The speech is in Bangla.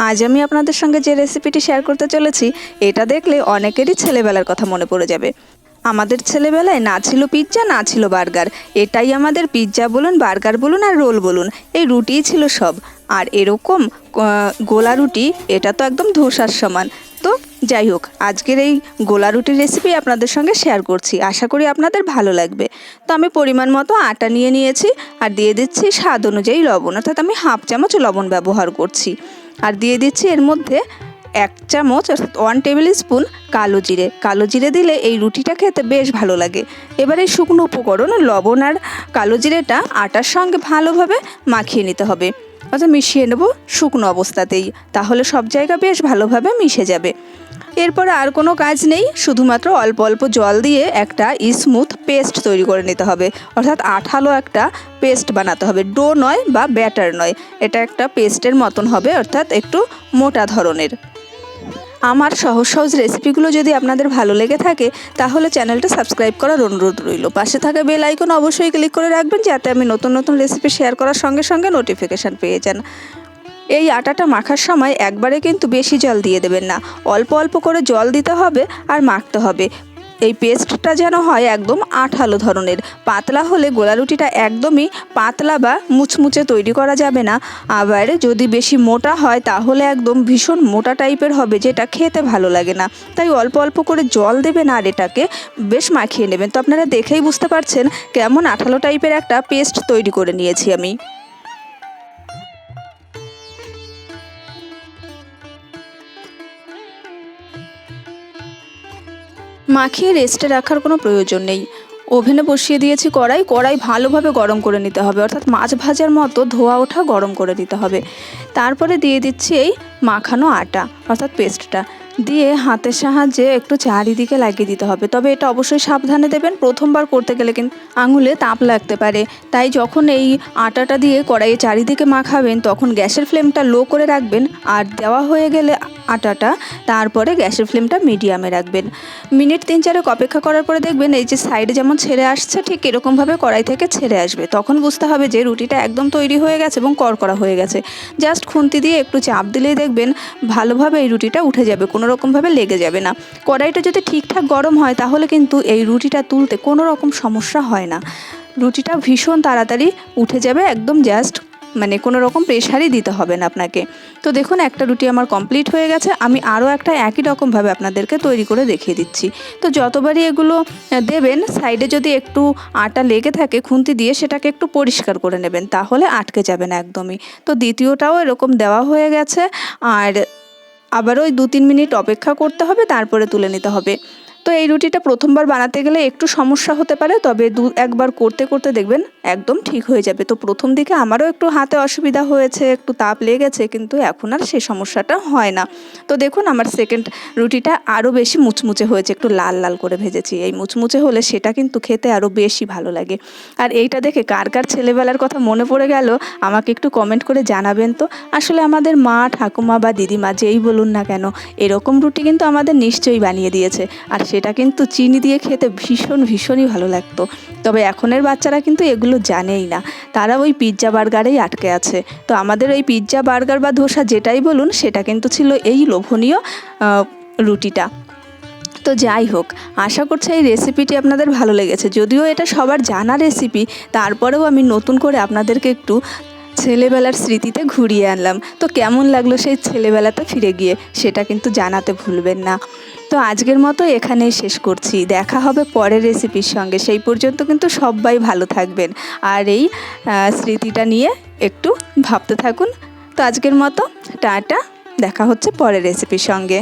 আজ আমি আপনাদের সঙ্গে যে রেসিপিটি শেয়ার করতে চলেছি এটা দেখলে অনেকেরই ছেলেবেলার কথা মনে পড়ে যাবে। আমাদের ছেলেবেলায় না ছিল পিৎজা, না ছিল বার্গার। এটাই আমাদের পিৎজা বলুন, বার্গার বলুন আর রোল বলুন, এই রুটিই ছিল সব। আর এরকম গোলা রুটি, এটা তো একদম ধোসার সমান। তো যাই হোক, আজকের এই গোলা রুটির রেসিপি আপনাদের সঙ্গে শেয়ার করছি, আশা করি আপনাদের ভালো লাগবে। তো আমি পরিমাণ মতো আটা নিয়ে নিয়েছি আর দিয়ে দিচ্ছি স্বাদ অনুযায়ী লবণ, অর্থাৎ আমি হাফ চামচ লবণ ব্যবহার করছি। আর দিয়ে দিচ্ছি এর মধ্যে 1 চামচ 1 টেবিল স্পুন কালো জিরে দিলে এই রুটিটা খেতে বেশ ভালো লাগে। এবার এই শুকনো উপকরণ লবণ আর কালো জিরেটা আটার সঙ্গে ভালোভাবে মাখিয়ে নিতে হবে, অর্থাৎ মিশিয়ে নেব শুকনো অবস্থাতেই, তাহলে সব জায়গা বেশ ভালোভাবে মিশে যাবে। এরপরে আর কোনো কাজ নেই, শুধুমাত্র অল্প অল্প জল দিয়ে একটা স্মুথ পেস্ট তৈরি করে নিতে হবে, অর্থাৎ আঠালো একটা পেস্ট বানাতে হবে। ডো নয় বা ব্যাটার নয়, এটা একটা পেস্টের মতন হবে, অর্থাৎ একটু মোটা ধরনের। আমার সহজ সহজ রেসিপিগুলো যদি আপনাদের ভালো লেগে থাকে তাহলে চ্যানেলটা সাবস্ক্রাইব করার অনুরোধ রইল। পাশে থাকা বেল আইকন অবশ্যই ক্লিক করে রাখবেন, যাতে আমি নতুন নতুন রেসিপি শেয়ার করার সঙ্গে সঙ্গে নোটিফিকেশান পেয়ে যান। এই আটাটা মাখার সময় একবারে কিন্তু বেশি জল দিয়ে দেবেন না, অল্প অল্প করে জল দিতে হবে আর মাখতে হবে। এই পেস্টটা যেন হয় একদম আঠালো ধরনের, পাতলা হলে গোলা রুটিটা একদমই পাতলা বা মুচমুচে তৈরি করা যাবে না। আবার যদি বেশি মোটা হয় তাহলে একদম ভীষণ মোটা টাইপের হবে, যেটা খেতে ভালো লাগে না। তাই অল্প অল্প করে জল দেবেন আর এটাকে বেশ মাখিয়ে নেবেন। তো আপনারা দেখেই বুঝতে পারছেন কেমন আঠালো টাইপের একটা পেস্ট তৈরি করে নিয়েছি আমি। মাখিয়ে রেস্টে রাখার কোনো প্রয়োজন নেই। ওভেনে বসিয়ে দিয়েছি কড়াই ভালোভাবে গরম করে নিতে হবে, অর্থাৎ মাছ ভাজার মতো ধোয়া ওঠা গরম করে নিতে হবে। তারপরে দিয়ে দিচ্ছি এই মাখানো আটা, অর্থাৎ পেস্টটা দিয়ে হাতের সাহায্যে একটু চারিদিকে লাগিয়ে দিতে হবে। তবে এটা অবশ্যই সাবধানে দেবেন, প্রথমবার করতে গেলে কিন্তু আঙুলে তাপ লাগতে পারে। তাই যখন এই আটাটা দিয়ে কড়াইয়ে চারিদিকে মাখাবেন তখন গ্যাসের ফ্লেমটা লো করে রাখবেন, আর দেওয়া হয়ে গেলে আটাটা তারপরে গ্যাসের ফ্লেমটা মিডিয়ামে রাখবেন। মিনিট 3-4 অপেক্ষা করার পরে দেখবেন এই যে সাইডে যেমন ছেড়ে আসছে, ঠিক এরকমভাবে কড়াই থেকে ছেড়ে আসবে। তখন বুঝতে হবে যে রুটিটা একদম তৈরি হয়ে গেছে এবং কড়কড়া হয়ে গেছে। জাস্ট খুন্তি দিয়ে একটু চাপ দিলেই দেখবেন ভালোভাবে এই রুটিটা উঠে যাবে, কোনো রকমভাবে লেগে যাবে না। কড়াইটা যদি ঠিকঠাক গরম হয় তাহলে কিন্তু এই রুটিটা তুলতে কোনো রকম সমস্যা হয় না, রুটিটা ভীষণ তাড়াতাড়ি উঠে যাবে, একদম জাস্ট মানে কোনো রকম প্রেশারই দিতে হবে না আপনাকে। তো দেখুন একটা রুটি আমার কমপ্লিট হয়ে গেছে, আমি আরও একটা একই রকমভাবে আপনাদেরকে তৈরি করে দেখিয়ে দিচ্ছি। তো যতবারই এগুলো দেবেন সাইডে যদি একটু আটা লেগে থাকে খুন্তি দিয়ে সেটাকে একটু পরিষ্কার করে নেবেন, তাহলে আটকে যাবে না একদমই। তো দ্বিতীয়টাও এরকম দেওয়া হয়ে গেছে, আর আবারও ওই 2-3 মিনিট অপেক্ষা করতে হবে, তারপরে তুলে নিতে হবে। তো এই রুটিটা প্রথমবার বানাতে গেলে একটু সমস্যা হতে পারে, তবে একবার করতে করতে দেখবেন একদম ঠিক হয়ে যাবে। তো প্রথম দিকে আমারও একটু হাতে অসুবিধা হয়েছে, একটু তাপ লেগেছে, কিন্তু এখন আর সেই সমস্যাটা হয় না। তো দেখুন আমার সেকেন্ড রুটিটা আরও বেশি মুচমুচে হয়েছে, একটু লাল লাল করে ভেজেছি। এই মুচমুচে হলে সেটা কিন্তু খেতে আরও বেশি ভালো লাগে। আর এইটা দেখে কার কার ছেলেবেলার কথা মনে পড়ে গেল আমাকে একটু কমেন্ট করে জানাবেন তো। আসলে আমাদের মা, ঠাকুমা বা দিদিমা যেই বলুন না কেন, এরকম রুটি কিন্তু আমাদের নিশ্চয়ই বানিয়ে দিয়েছে, আর সেটা কিন্তু চিনি দিয়ে খেতে ভীষণই ভালো লাগতো। তবে এখনের বাচ্চারা কিন্তু এগুলো জানেই না, তারা ওই পিৎজা বার্গারেই আটকে আছে। তো আমাদের ওই পিৎজা, বার্গার বা ধোসা যেটাই বলুন, সেটা কিন্তু ছিল এই লোভনীয় রুটিটা। তো যাই হোক, আশা করছি এই রেসিপিটি আপনাদের ভালো লেগেছে। যদিও এটা সবার জানা রেসিপি, তারপরেও আমি নতুন করে আপনাদেরকে একটু ছেলেবেলার স্মৃতিতে ঘুরিয়ে আনলাম। তো কেমন লাগলো সেই ছেলেবেলাতে ফিরে গিয়ে, সেটা কিন্তু জানাতে ভুলবেন না। তো আজকের মতো এখানেই শেষ করছি, দেখা হবে পরের রেসিপির সঙ্গে। সেই পর্যন্ত কিন্তু সবাই ভালো থাকবেন আর এই স্মৃতিটা নিয়ে একটু ভাবতে থাকুন। তো আজকের মতো টাটা, দেখা হচ্ছে পরের রেসিপির সঙ্গে।